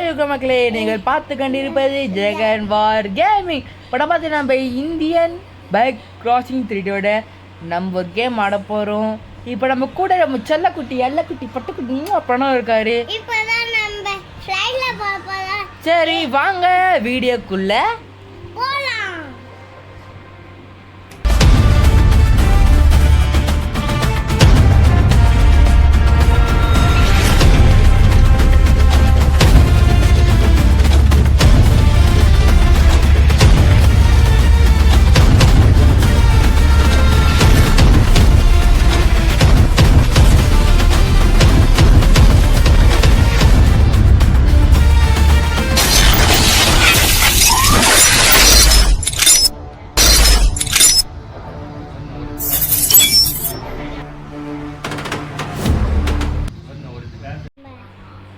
Hi மக்களே, நீங்கள் பார்த்து கொண்டிருப்பது ஜெகன் வார் கேமிங். படம் பார்த்து நம்ம இந்தியன் பைக் கிராசிங் 3D நம்ம ஒரு கேம் ஆட போகிறோம். இப்போ நம்ம கூட நம்ம செல்லக்குட்டி எல்லக்குட்டி பட்டுக்குட்டி பணம் இருக்காரு. சரி வாங்க வீடியோக்குள்ள போலாம்.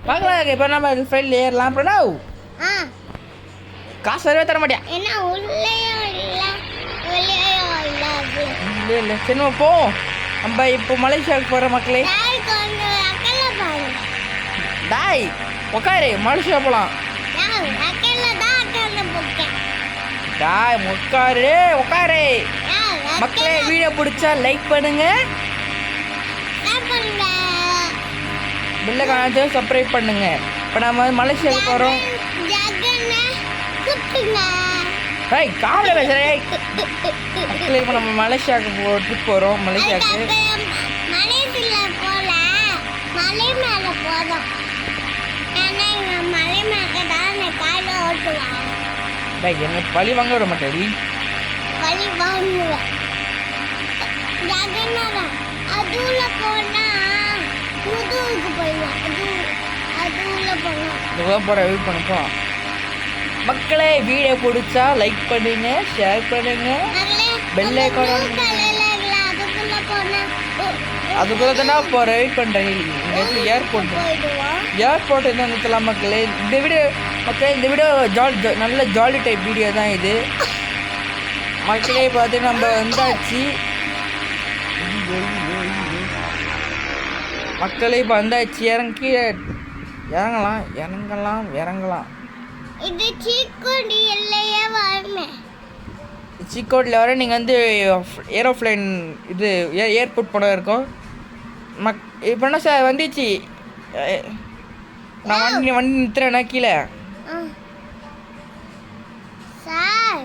பார்க்கலாம். இப்போ நம்ம ஃபைல் ஏறலாம். பிரணவ் காசு வரவே தர மாட்டியா? இல்லை இல்லை சரி போ. நம்ம இப்போ மலேசியாவுக்கு போகிற மக்களே. டாய் உக்காரு, மலேசியா போகலாம். டாய் உட்காரு உட்காரு. மக்களே வீடியோ பிடிச்சா லைக் பண்ணுங்க, பில்லை காணாச்சும் சப்ஸ்கிரைப் பண்ணுங்க. இப்போ நம்ம மலேசியாவுக்கு போகிறோம். காமெடி பேசுகிறேன் மக்களே. இப்போ நம்ம மலேசியாவுக்கு ட்ரிப் போகிறோம். மலேசியாவுக்கு என்ன பழி வாங்க விட மாட்டேன். மக்களே வீடியோ பிடிச்சா லைக் பண்ணுங்க, ஷேர் பண்ணுங்க, பெல் ஐகான் அதுக்குள்ள தானே போகிறேன். வெயிட் பண்ணுறேன். ஏர்போர்ட் என்ன நிறுத்தலாம் மக்களே. இந்த வீடியோ மக்களே, இந்த வீடியோ நல்ல ஜாலி டைப் வீடியோ தான் இது மக்களே. பார்த்து நம்ம வந்தாச்சு மக்களே. இப்போ வந்தாச்சு. இறங்கி இறங்கலாம். இது சீக்கோடி இல்லையே வரமே. சீக்கோடில் வர நீங்கள் வந்து ஏரோப்ளைன் இது ஏர்போர்ட் போட இருக்கும். இப்போ என்ன சார் வந்துச்சு. நான் வண்டி நிறுத்துறேன்னா கீழே. சார்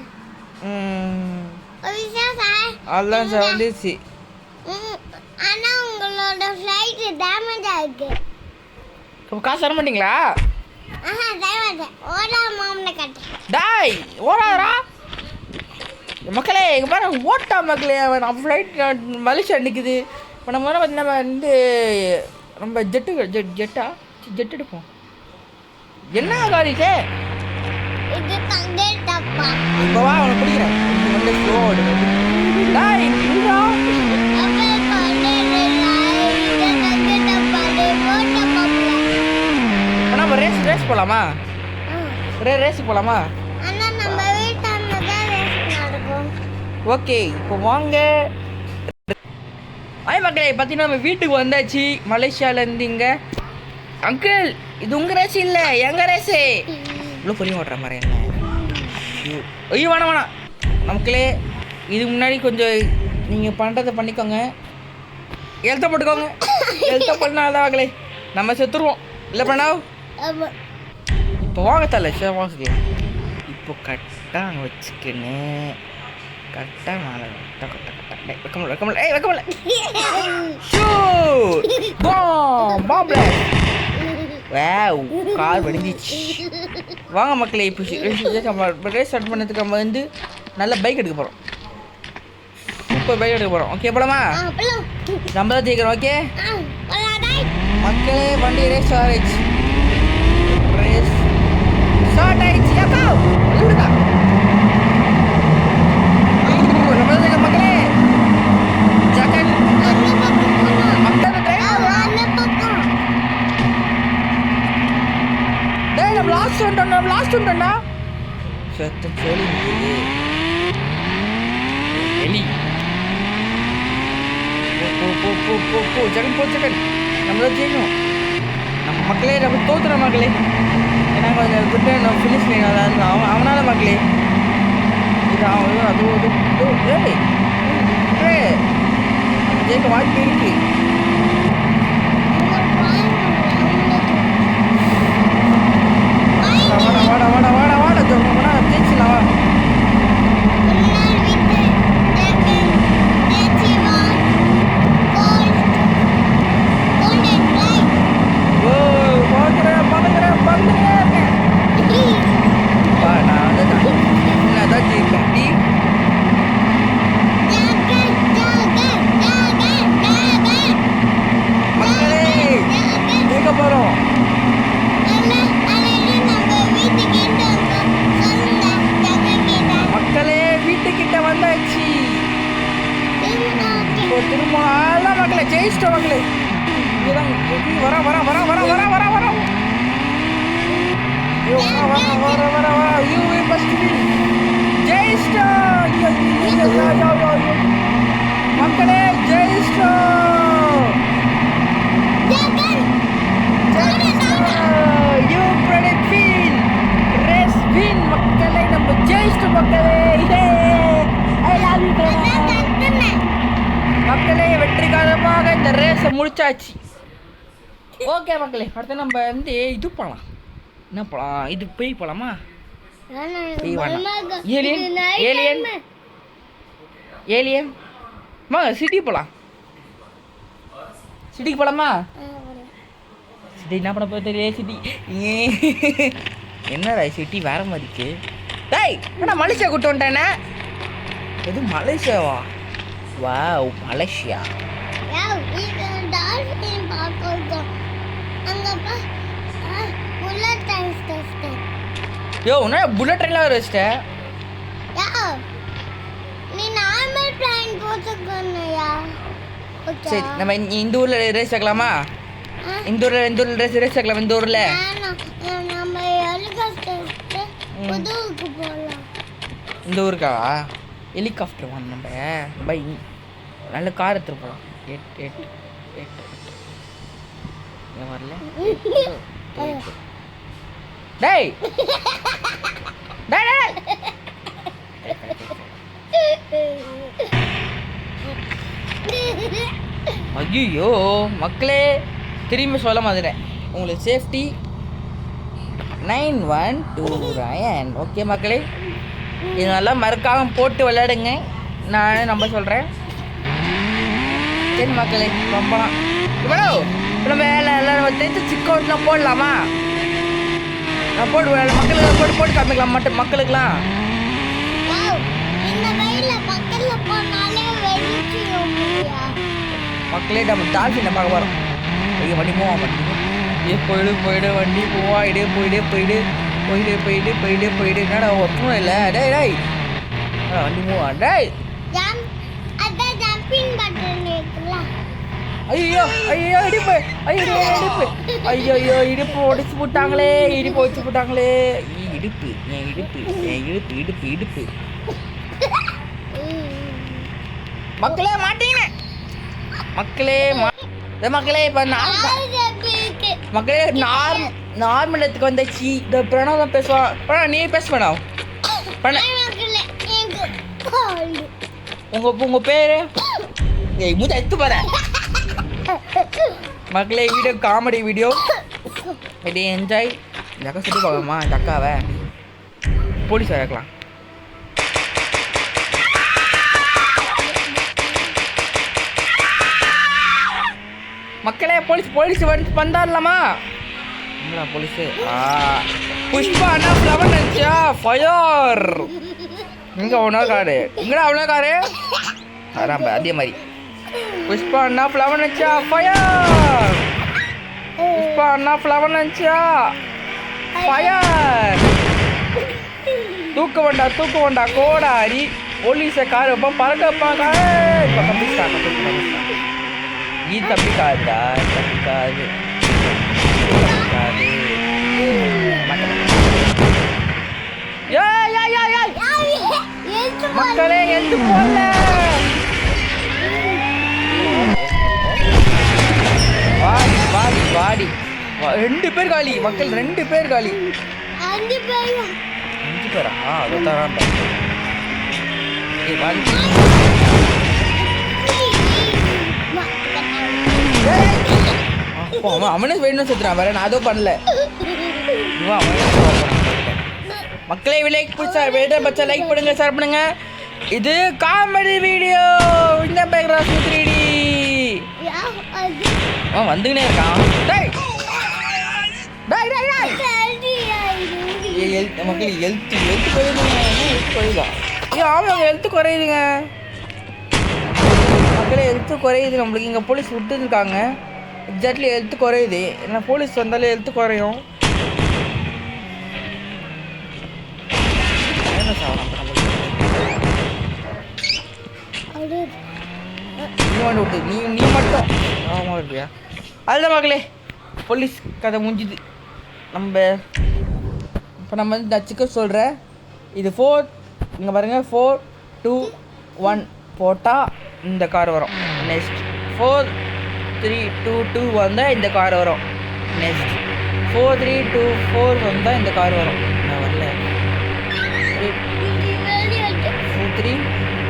அதுதான் சார் வந்துச்சு. ஆனால் உங்களோட ஃப்ளைட் டேமேஜ் ஆகிருக்கு. இப்போ காசு தர மாட்டிங்களா? டாய் ஓடாதரா மக்களே. எங்கள் பாரு ஓட்டா மக்களே. நம்ம ஃப்ளைட் மலேசியா நிற்குது. இப்போ நம்ம வந்து நம்ம ஜெட் எடுப்போம். என்ன காரிட்டு இப்போ வா அவனை பிடிக்கிறேன். வந்து ஸ்லோ டாய் நம்ம ரேஸ் போகலாமா? ரேஸ் போகலாமா? ஓகே இப்போ வாங்க. மக்களே பார்த்தீங்கன்னா நம்ம வீட்டுக்கு வந்தாச்சு மலேசியாவிலேருந்து. இங்கே அங்கிள் இது உங்கள் ரேஸ் இல்லை எங்கள் ரேஸு. இவ்வளோ பொறியும் ஓட்டுற மாதிரி என்ன? ஐயோ வேணாம் மக்களே. இதுக்கு முன்னாடி கொஞ்சம் நீங்கள் பண்ணுறதை பண்ணிக்கோங்க. எழுத்த போட்டுக்கோங்க. எழுத்த பண்ணாதான் மக்களே நம்ம செத்துருவோம். இல்லை பிரணவ் இப்போ வாங்க தலை வாசிக்கலாம். இப்போ கரெக்டாக அங்கே வச்சுக்கின்னு கரெக்டாக மேலே வைக்கமில்ல. கார் வெடிஞ்சிச்சு. வாங்க மக்களே. இப்போ ரேஸ் ஸ்டார்ட் பண்ணதுக்கு நம்ம வந்து நல்ல பைக் எடுக்க போகிறோம். சூப்பர் பைக் எடுக்க போகிறோம். ஓகே போலாமா? நம்ம தான் ஜெயிக்கிறோம். ஓகே மக்களே வண்டி ரேஸ் ஆயிடுச்சு. மக்களே ஜகன் லாஸ்ட் உண்டா சத்தம் சொல்லி எலி ஜகன் ஜகன் நம்மள ஜெயிக்கணும். நம்ம மக்களே நம்ம தோத்துற மக்களே. ஏன்னா கொஞ்சம் விட்டு நான் ஃபினிஷ் பண்ணி அவனால மக்களே இது அவன் அது ஜெயிக்க வாய்ப்பு இருக்கு. வாடா வாடா வாடா வாடா வாடா ஜெயிச்சிடலாம் வா. ஜெயிச்சிட்டோம் மக்களே. இங்கதான் வர வர வர வர வர வர வர மக்களே ஜெயிச்சிட்டோம். மக்களே நம்ம ஜெயிச்சிட்டோம் மக்களே. மக்களே வெற்றிகரமாக இந்த ரேஸை முடிச்சாச்சு. ஓகே மக்களே, அடுத்து நம்ம வந்து இது போகலாம். என்ன போகலாம்? இது பேய் போகலாமா? ஏலியன் ஏலியன் ஏலியன் வாங்க சிட்டி போகலாம். சிட்டிக்கு போகலாமா? சிட்டி என்ன பண்ண போக தெரியல. சிட்டி என்னடா சிட்டி வேற மாதிரிக்கு. டேய் என்ன மலேசியா கூட்டு வந்துட்டேனே. எது மலேசியாவா? Wow Malaysia. யோ உன்ன புல்லட் ட்ரெயின்ல வர வச்சிட்ட. சரி நம்ம இந்த ஊர்ல ரேஸ் வைக்கலாமா? இந்த ஊர்ல ரேஸ் வைக்கலாம். இந்த ஊர்ல இந்த ஊருக்கா ஹெலிகாப்டர் வாங்க நம்ம. பை நல்ல கார் எடுத்துட்டு போகலாம். வரல டேய் டேய் ஐயோ மக்களே திரும்பி சொல்ல மாதிரிட்டேன். உங்களுக்கு சேஃப்டி 912 ரயன். ஓகே மக்களே, இதெல்லாம் மறக்காம போட்டு விளையாடுங்க. நான் நம்ம சொல்கிறேன். சரி மக்களே ரொம்பலாம் இவ்வளோ நம்ம எல்லாம் தெரிஞ்சு சிக்கோட்லாம் போடலாமா? நான் போட்டு மக்களுக்கு போட்டு போட்டு காமிக்கலாம் மட்டும் மக்களுக்கெல்லாம். மக்களே நம்ம டால்ஃபினை பார்க்க போகிறோம். ஐயோ வண்டி போவா வண்டி போயிடு போயிடு வண்டி போவா இடு போயிடு போயிடு போயிடு போயிடு போயிடு போயிடு. என்னடா ஒருத்தரும் இல்லை. டேய் டேய் வண்டி போவா. டேய் ஐயோ ஐயோ இடுப்பு ஐயோ இடுப்பு ஐயோ இடுப்பு உடைச்சு போட்டாங்களே. இடுப்பு உடைச்சு போட்டாங்களே. இடுப்பு என் இடுப்பு என் இடுப்பு இடுப்பு இடுப்பு. மக்களே மாட்டீங்க மக்களே மக்களே. இப்போ மக்களே நார்மல் இடத்துக்கு வந்தாச்சு. இந்த பிரணவ் தான் பேசுவான். பிரணவ் நீ பேச வேணாம். உங்க பேரு மூத்த எடுத்து போற. மக்களே வீடியோ காமெடி வீடியோ இது என்ஜாய். இந்த அக்கா சுற்றி பார்க்கலாமா? இந்த அக்காவை போலீஸ் வளர்க்கலாம். மக்களே போலீஸ் போலீஸ் வந்தாடலாமா? என்னடா போலீஸு? புஷ்பா அண்ணா ஃப்ளவர் நினச்சா ஃபயர். இங்கே அவ்வளோ காரு இங்கடா அவ்வளோ காரு அதான் அதே மாதிரி. புஷ்பா அண்ணா ஃப்ளவர் நினச்சா ஃபயர். புஷ்பா அண்ணா ஃப்ளவர் நினச்சா ஃபயர். தூக்க வேண்டா கோடாரி போலீஸை கார் வைப்பான் பறக்க வைப்பான். இப்போ தப்பிச்சிட்டாங்க. நீ தப்பிக்காதா? தப்பிக்காது மக்களே எழுந்து போல. வாடி வாடி வாடி 2 பேர் காலி மக்கள். 2 பேர் காலி. அஞ்சு பேரும் 5 பேரா அது தான் அவனே வேணும் சுத்துறான் வேற நான் அதோ பண்ணல மக்களே லைக் பிடிச்சா வேற பச்சா லைக் பண்ணுங்க ஷேர் பண்ணுங்க இது காமெடி வீடியோ இந்த பேக்ராஸ் 3D வந்துனே இருக்கான் டேய் டேய் டேய் டேய் மக்களே ஹெல்த் குறையுதா ஆமாம் ஹெல்த் குறையுதுங்க மக்களே ஹெல்த்து குறையுது நம்மளுக்கு இங்கே போலீஸ் விட்டுருக்காங்க எக்ஸாக்ட்லி ஹெல்த்து குறையுது ஏன்னா போலீஸ் வந்தாலே ஹெல்த்து குறையும் என்ன சாப்பிடும் நீ விட்டு நீ மட்டும் ஆமாம் இருப்பியா அதுதான் மக்களே போலீஸ் கதை முடிஞ்சுது இப்போ நம்ம வந்து டச்சுக்கு சொல்கிறேன் இது 4 இங்கே பாருங்கள் 4 2 1 போட்டால் இந்த கார் வரும் நெக்ஸ்ட் 4 3 2 2 வந்தால் இந்த கார் வரும் நெக்ஸ்ட் 4 3 2 4 வந்தால் இந்த கார் வரும் நான் வரல 4 3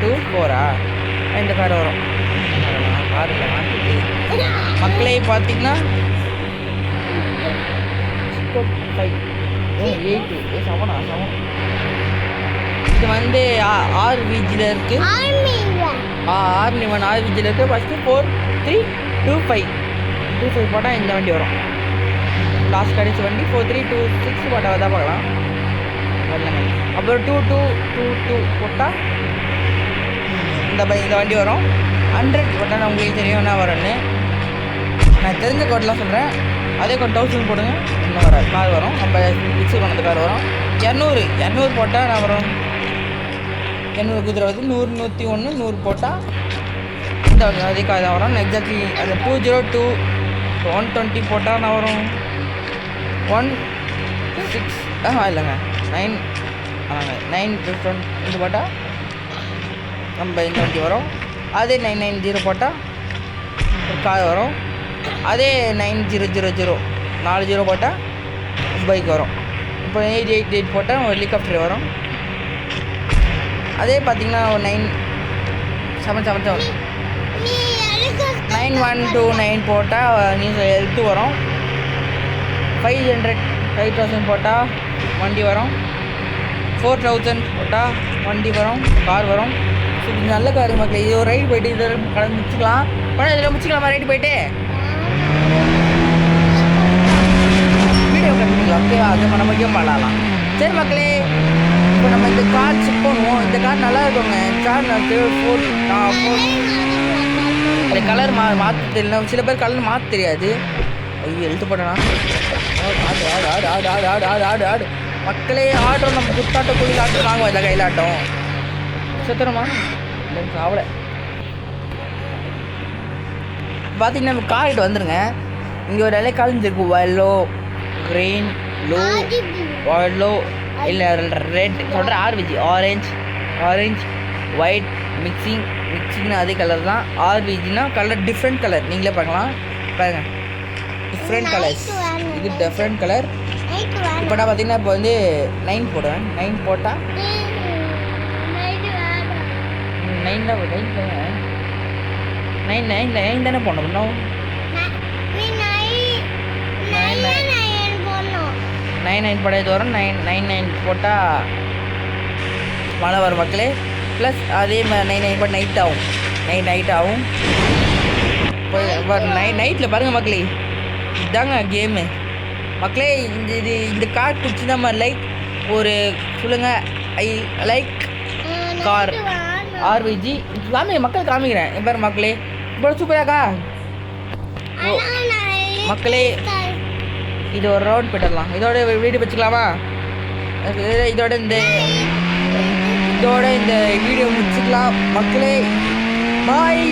2 4 இந்த கார் வரும் காரில் மாற்றிட்டு மக்களே பார்த்தீங்கன்னா 8 7 இது வந்து ஆர்விஜியில் இருக்குது ஆர்விஜியில் இருக்குது ஃபஸ்ட்டு 4 3 2 5 போட்டால் இந்த வண்டி வரும் லாஸ்ட் கடைசி வண்டி 4 3 2 6 போட்டால் தான் பார்க்கலாம் வரலங்க அப்புறம் 2 2 2 2 போட்டால் இந்த வண்டி வரும் 100 போட்டால் உங்களுக்கு தெரியும் என்ன வரும்னு நான் தெரிஞ்ச கோட்டெலாம் சொல்கிறேன் அதே கோட் 1000 போடுங்க இன்னும் வர கார் வரும் நம்ம பிக்சர் பண்ணது கார் வரும் 200 போட்டால் நான் வரும் 200 குதிரை வந்து 100 101 100 போட்டால் இந்த அதே கார் தான் வரும் எக்ஸாக்ட்லி அது 202 120 போட்டால் நான் வரும் 16 இல்லைங்க 9 இது போட்டால் நம்ம இந்த வண்டி வரும் அதே 990 போட்டால் ஒரு கார் வரும் அதே 9000 40 போட்டால் பைக் வரும் இப்போ 888 போட்டால் ஒரு ஹெலிகாப்டர் வரும் அதே பார்த்தீங்கன்னா 9777 9129 போட்டால் நீங்கள் ஹெல்த்து வரும் 5000 போட்டால் வண்டி வரும் 4000 போட்டால் வண்டி வரும் கார் வரும் ஸோ இது நல்ல கார் மக்கள் இது ஒரு ரைடு போயிட்டு இதில் கலந்து முடிச்சுக்கலாம் ஆனால் இதில் முடிச்சுக்கலாமா ரைடு போயிட்டு வீடியோ கட்டுங்களா ஓகே அது நம்ம கேம் பண்ணலாம் சரி மக்களே இப்போ நம்ம இந்த கார் செக் பண்ணுவோம் இந்த கார் நல்லா இருக்குங்க கார் நான் 4 அந்த கலர் மாற்ற தெரியல சில பேர் கலர் மாற்ற தெரியாது ஐயோ எழுத்து போட்டேனா ஆடு மக்களே ஆட்டம் நம்ம குத்தாட்டம் கோயில் ஆட்டம் வாங்குவோம் இல்லை கையில் ஆட்டம் சுத்தரமா இல்லை சாவலை பார்த்தீங்கன்னா நம்ம கார்கிட்ட வந்துடுங்க இங்கே ஒரு இலை கலந்துருக்கு வயலோ க்ரீன் ப்ளூ வயலோ இல்லை ரெட் சொல்கிற ஆர்விஜி ஆரஞ்ச் ஒயிட் மிக்சிங்னு அதே கலர் தான் ஆர்விஜினா கலர் டிஃப்ரெண்ட் கலர் நீங்களே பார்க்கலாம் பாருங்க டிஃப்ரெண்ட் கலர்ஸ் இது டிஃப்ரெண்ட் கலர் இப்போ நான் பார்த்தீங்கன்னா இப்போ வந்து 9 போடுவேன் 9 போட்டால் 9 தானே போடணும் 9 போடாது வரும் 9 போட்டால் மழை வரும் மக்களே ப்ளஸ் அதே மாதிரி 9 போட்டு நைட் ஆகும் இப்போ நைட்டில் பாருங்கள் மக்களே இதுதாங்க கேமு மக்களே இந்த கார் பிடிச்சி நம்ம லைக் ஒரு சொல்லுங்கள் ஐ லைக் கார் ஆர்விஜி மக்கள் காமிக்கிறேன் இப்போ மக்களே இப்போ சூப்பராக்கா மக்களே இது ஒரு ரவுண்ட் போயிடலாம் இதோட வீடியோ வச்சுக்கலாமா இதோட இந்த வீடியோ முடிச்சுக்கலாம் மக்களே பாய்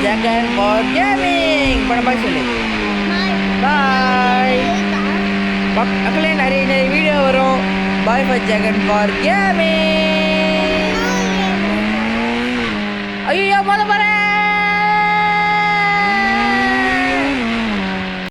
ஜகன் ஃபார் கேமிங் பண்ண பாய் சொல்லு பாய் மக்களே நிறைய வீடியோ வரும் பாய் ஃபார் ஜகன் ஃபார் கேமிங் ஐயோ போல போகிறேன்